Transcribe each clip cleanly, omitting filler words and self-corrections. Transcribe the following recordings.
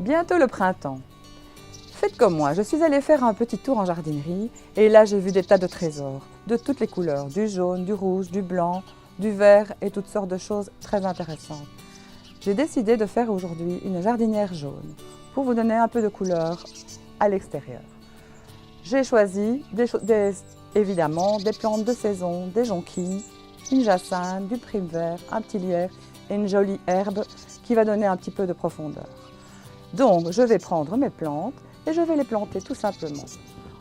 Bientôt le printemps. Faites comme moi, je suis allée faire un petit tour en jardinerie et là j'ai vu des tas de trésors, de toutes les couleurs, du jaune, du rouge, du blanc, du vert et toutes sortes de choses très intéressantes. J'ai décidé de faire aujourd'hui une jardinière jaune pour vous donner un peu de couleur à l'extérieur. J'ai choisi évidemment des plantes de saison, des jonquilles, une jacinthe, du prime vert, un petit lierre et une jolie herbe qui va donner un petit peu de profondeur. Donc je vais prendre mes plantes et je vais les planter tout simplement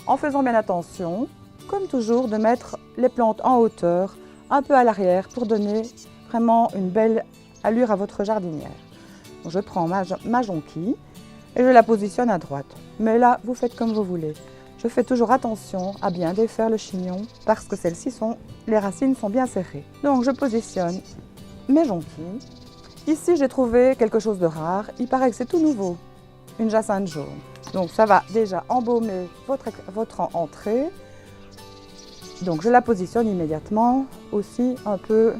en faisant bien attention, comme toujours, de mettre les plantes en hauteur, un peu à l'arrière pour donner vraiment une belle allure à votre jardinière. Donc, je prends ma jonquille et je la positionne à droite. Mais là, vous faites comme vous voulez. Je fais toujours attention à bien défaire le chignon parce que les racines sont bien serrées. Donc je positionne mes jonquilles. Ici, j'ai trouvé quelque chose de rare. Il paraît que c'est tout nouveau, une jacinthe jaune. Donc ça va déjà embaumer votre entrée. Donc je la positionne immédiatement aussi un peu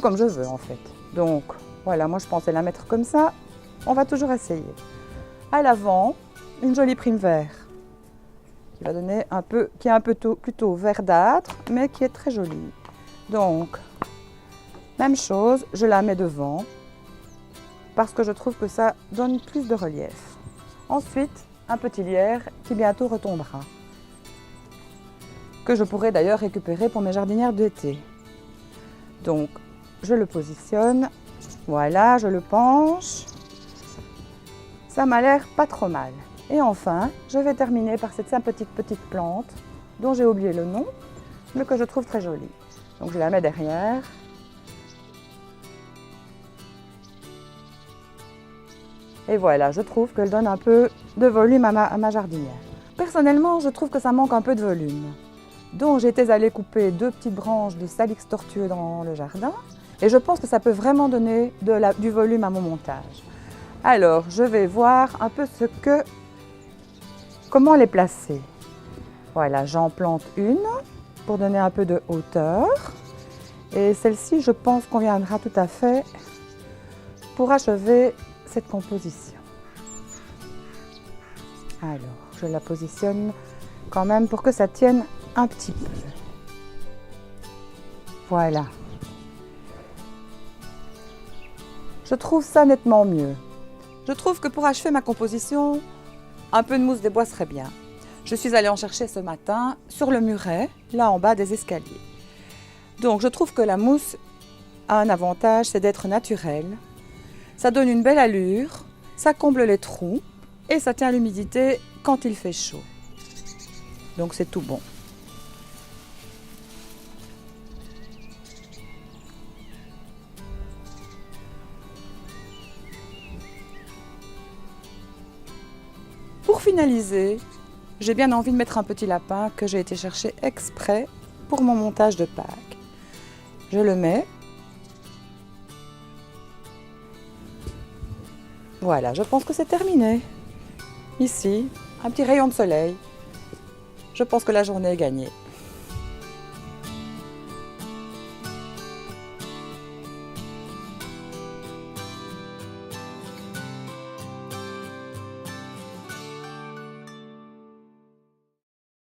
comme je veux en fait. Donc voilà, moi je pensais la mettre comme ça. On va toujours essayer. À l'avant, une jolie prime vert qui va donner qui est plutôt verdâtre, mais qui est très jolie. Donc même chose, je la mets devant parce que je trouve que ça donne plus de relief. Ensuite, un petit lierre qui bientôt retombera, que je pourrais d'ailleurs récupérer pour mes jardinières d'été. Donc, je le positionne, voilà, je le penche. Ça m'a l'air pas trop mal. Et enfin, je vais terminer par cette sympathique petite plante dont j'ai oublié le nom, mais que je trouve très jolie. Donc, je la mets derrière. Et voilà, je trouve qu'elle donne un peu de volume à ma jardinière. Personnellement, je trouve que ça manque un peu de volume. Donc j'étais allée couper 2 petites branches de salix tortueux dans le jardin et je pense que ça peut vraiment donner du volume à mon montage. Alors, je vais voir un peu comment les placer. Voilà, j'en plante une pour donner un peu de hauteur. Et celle-ci, je pense qu'on viendra tout à fait pour achever cette composition. Alors, je la positionne quand même pour que ça tienne un petit peu. Voilà. Je trouve ça nettement mieux. Je trouve que pour achever ma composition, un peu de mousse des bois serait bien. Je suis allée en chercher ce matin sur le muret, là en bas des escaliers. Donc je trouve que la mousse a un avantage, c'est d'être naturelle. Ça donne une belle allure, ça comble les trous et ça tient l'humidité quand il fait chaud. Donc c'est tout bon. Pour finaliser, j'ai bien envie de mettre un petit lapin que j'ai été chercher exprès pour mon montage de Pâques. Je le mets. Voilà, je pense que c'est terminé. Ici, un petit rayon de soleil. Je pense que la journée est gagnée.